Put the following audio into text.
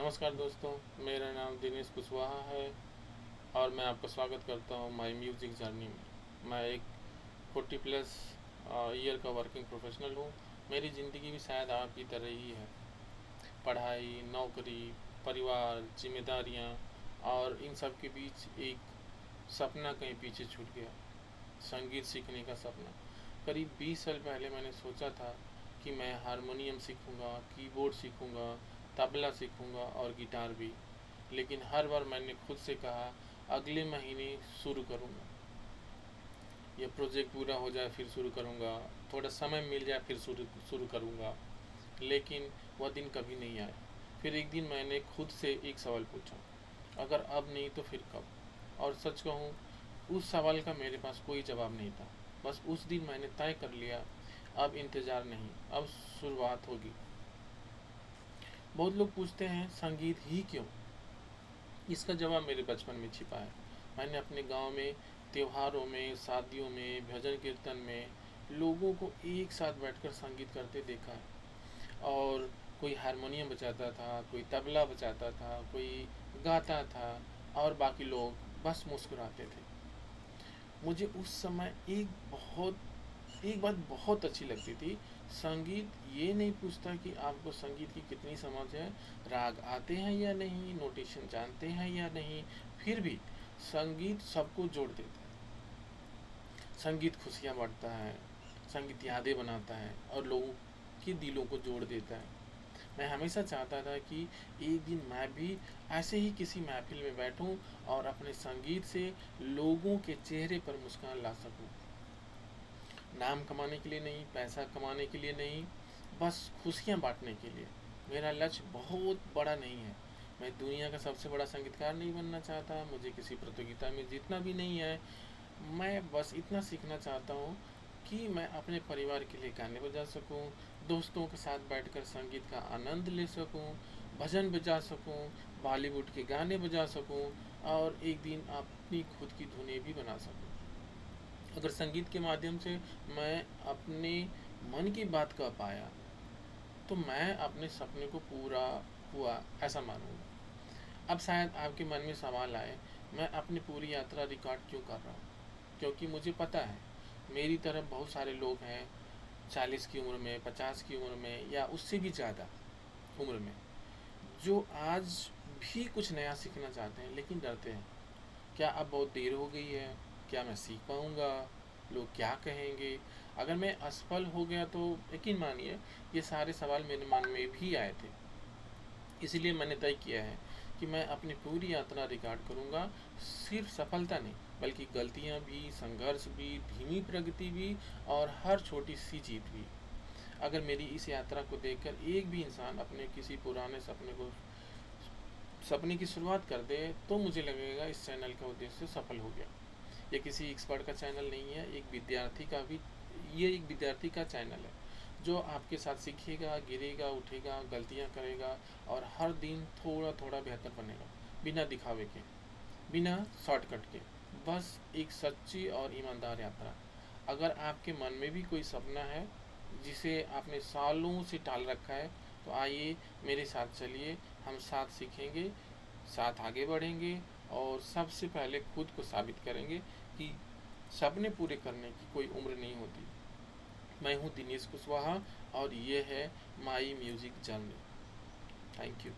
नमस्कार दोस्तों, मेरा नाम दिनेश कुशवाहा है और मैं आपका स्वागत करता हूँ माई म्यूज़िक जर्नी में। मैं एक 40 प्लस ईयर का वर्किंग प्रोफेशनल हूँ। मेरी ज़िंदगी भी शायद आपकी तरह ही है। पढ़ाई, नौकरी, परिवार, जिम्मेदारियाँ और इन सब के बीच एक सपना कहीं पीछे छूट गया, संगीत सीखने का सपना। करीब 20 साल पहले मैंने सोचा था कि मैं हारमोनियम सीखूँगा, कीबोर्ड सीखूँगा, तबला सीखूँगा और गिटार भी। लेकिन हर बार मैंने खुद से कहा अगले महीने शुरू करूँगा, ये प्रोजेक्ट पूरा हो जाए फिर शुरू करूँगा, थोड़ा समय मिल जाए फिर शुरू शुरू करूँगा। लेकिन वह दिन कभी नहीं आया। फिर एक दिन मैंने खुद से एक सवाल पूछा, अगर अब नहीं तो फिर कब? और सच कहूँ, उस सवाल का मेरे पास कोई जवाब नहीं था। बस उस दिन मैंने तय कर लिया, अब इंतज़ार नहीं, अब शुरुआत होगी। बहुत लोग पूछते हैं संगीत ही क्यों? इसका जवाब मेरे बचपन में छिपा है। मैंने अपने गांव में त्योहारों में, शादियों में, भजन कीर्तन में लोगों को एक साथ बैठकर संगीत करते देखा है। और कोई हारमोनियम बजाता था, कोई तबला बजाता था, कोई गाता था और बाकी लोग बस मुस्कुराते थे। मुझे उस समय एक बात बहुत अच्छी लगती थी। संगीत ये नहीं पूछता कि आपको संगीत की कितनी समझ है, राग आते हैं या नहीं, नोटेशन जानते हैं या नहीं, फिर भी संगीत सबको जोड़ देता है। संगीत खुशियाँ बांटता है, संगीत यादें बनाता है और लोगों के दिलों को जोड़ देता है। मैं हमेशा चाहता था कि एक दिन मैं भी ऐसे ही किसी महफिल में बैठूं और अपने संगीत से लोगों के चेहरे पर मुस्कान ला सकूं। नाम कमाने के लिए नहीं, पैसा कमाने के लिए नहीं, बस खुशियाँ बांटने के लिए। मेरा लक्ष्य बहुत बड़ा नहीं है। मैं दुनिया का सबसे बड़ा संगीतकार नहीं बनना चाहता, मुझे किसी प्रतियोगिता में जीतना भी नहीं है। मैं बस इतना सीखना चाहता हूँ कि मैं अपने परिवार के लिए गाने बजा सकूँ, दोस्तों के साथ बैठकर संगीत का आनंद ले सकूँ, भजन बजा सकूँ, बॉलीवुड के गाने बजा सकूँ और एक दिन अपनी खुद की धुनें भी बना सकूँ। अगर संगीत के माध्यम से मैं अपने मन की बात कह पाया तो मैं अपने सपने को पूरा हुआ ऐसा मानूंगा। अब शायद आपके मन में सवाल आए, मैं अपनी पूरी यात्रा रिकॉर्ड क्यों कर रहा हूँ? क्योंकि मुझे पता है मेरी तरह बहुत सारे लोग हैं, 40 की उम्र में, 50 की उम्र में या उससे भी ज़्यादा उम्र में, जो आज भी कुछ नया सीखना चाहते हैं लेकिन डरते हैं। क्या अब बहुत देर हो गई है? क्या मैं सीख पाऊँगा? लोग क्या कहेंगे? अगर मैं असफल हो गया तो यकीन मानिए ये सारे सवाल मेरे मन में भी आए थे। इसलिए मैंने तय किया है कि मैं अपनी पूरी यात्रा रिकॉर्ड करूँगा। सिर्फ सफलता नहीं, बल्कि गलतियाँ भी, संघर्ष भी, धीमी प्रगति भी और हर छोटी सी जीत भी। अगर मेरी इस यात्रा को देखकर एक भी इंसान अपने किसी पुराने सपने की शुरुआत कर दे तो मुझे लगेगा इस चैनल का उद्देश्य सफल हो गया। ये किसी एक्सपर्ट का चैनल नहीं है, ये एक विद्यार्थी का चैनल है जो आपके साथ सीखेगा, गिरेगा, उठेगा, गलतियां करेगा और हर दिन थोड़ा थोड़ा बेहतर बनेगा, बिना दिखावे के, बिना शॉर्टकट के। बस एक सच्ची और ईमानदार यात्रा। अगर आपके मन में भी कोई सपना है जिसे आपने सालों से टाल रखा है तो आइए मेरे साथ चलिए, हम साथ सीखेंगे, साथ आगे बढ़ेंगे और सबसे पहले खुद को साबित करेंगे कि सपने पूरे करने की कोई उम्र नहीं होती। मैं हूँ दिनेश कुशवाहा और ये है माई म्यूज़िक जर्नी। Thank you.